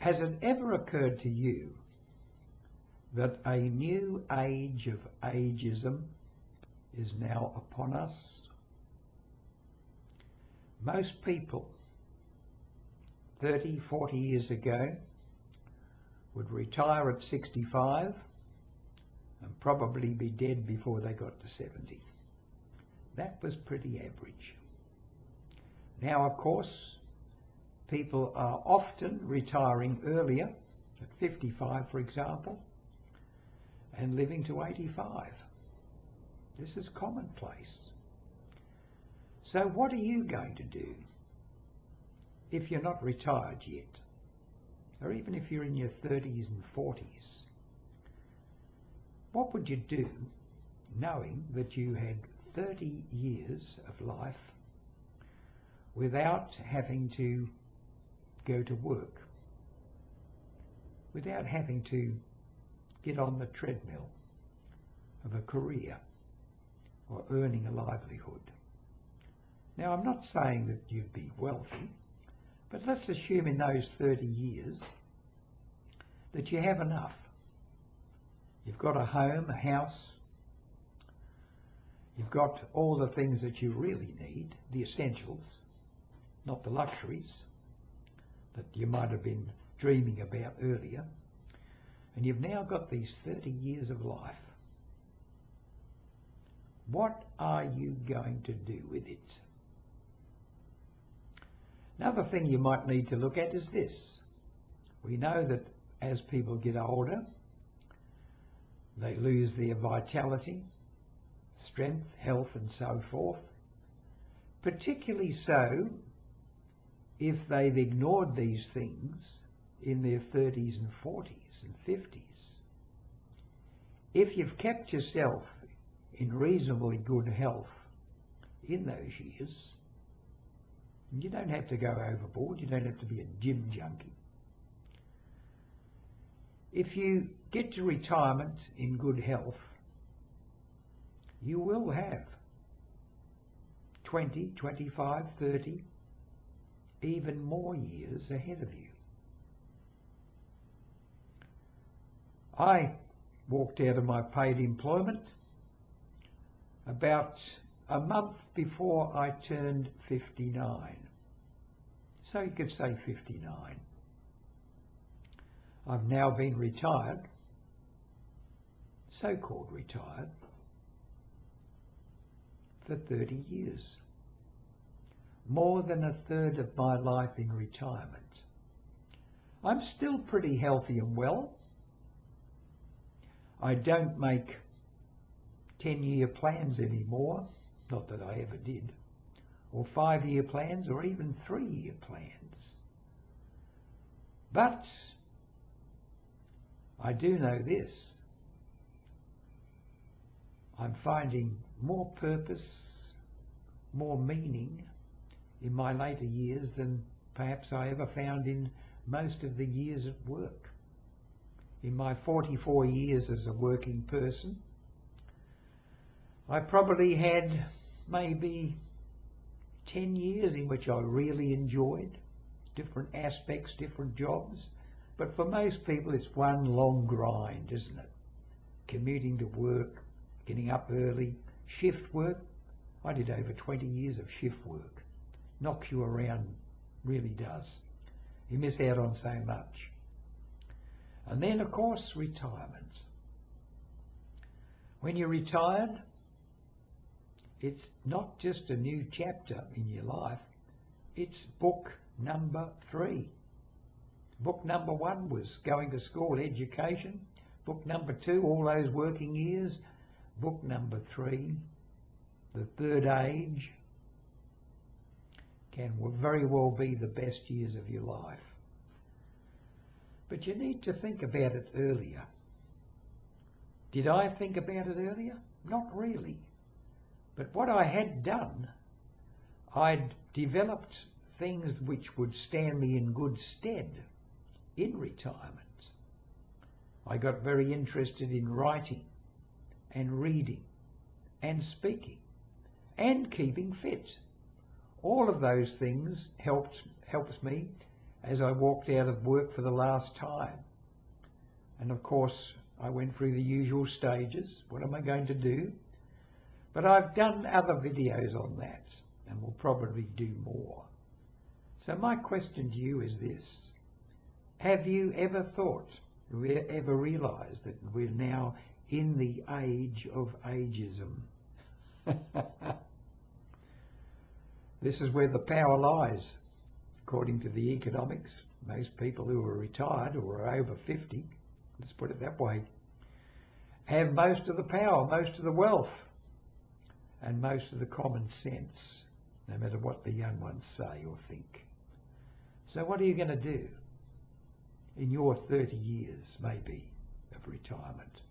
Has it ever occurred to you that a new age of ageism is now upon us? Most people 30, 40 years ago would retire at 65 and probably be dead before they got to 70. That was pretty average. Now, of course, people are often retiring earlier, at 55 for example, and living to 85. This is commonplace. So what are you going to do if you're not retired yet, or even if you're in your 30s and 40s? What would you do knowing that you had 30 years of life without having to go to work, without having to get on the treadmill of a career or earning a livelihood? Now, I'm not saying that you'd be wealthy, but let's assume in those 30 years that you have enough. You've got a home, a house, you've got all the things that you really need, the essentials, not the luxuries that you might have been dreaming about earlier, and you've now got these 30 years of life. What are you going to do with it? Another thing you might need to look at is this. We know that as people get older, they lose their vitality, strength, health and so forth, particularly so if they've ignored these things in their 30s and 40s and 50s. If you've kept yourself in reasonably good health in those years, you don't have to go overboard, you don't have to be a gym junkie. If you get to retirement in good health, you will have 20, 25, 30, even more years ahead of you. I walked out of my paid employment about a month before I turned 59. So you could say 59. I've now been retired, so-called retired, for 30 years. More than a third of my life in retirement. I'm still pretty healthy and well. I don't make 10-year plans anymore, not that I ever did, or 5-year plans or even 3-year plans. But I do know this. I'm finding more purpose, more meaning in my later years than perhaps I ever found in most of the years at work. In my 44 years as a working person, I probably had maybe 10 years in which I really enjoyed different aspects, different jobs. But for most people, it's one long grind, isn't it? Commuting to work, getting up early, shift work. I did over 20 years of shift work. Knocks you around, really does. You miss out on so much. And then, of course, retirement. When you're retired, it's not just a new chapter in your life, it's book number 3. Book number 1 was going to school, education. Book number 2, all those working years. Book number 3, the third age, can very well be the best years of your life. But you need to think about it earlier. Did I think about it earlier? Not really. But what I had done, I'd developed things which would stand me in good stead in retirement. I got very interested in writing and reading and speaking and keeping fit. All of those things helps me, as I walked out of work for the last time. And of course, I went through the usual stages. What am I going to do? But I've done other videos on that, and will probably do more. So my question to you is this. Have you ever thought, or ever realised that we're now in the age of ageism? This is where the power lies. According to the economics, most people who are retired or are over 50, let's put it that way, have most of the power, most of the wealth, and most of the common sense, no matter what the young ones say or think. So what are you going to do in your 30 years, maybe, of retirement?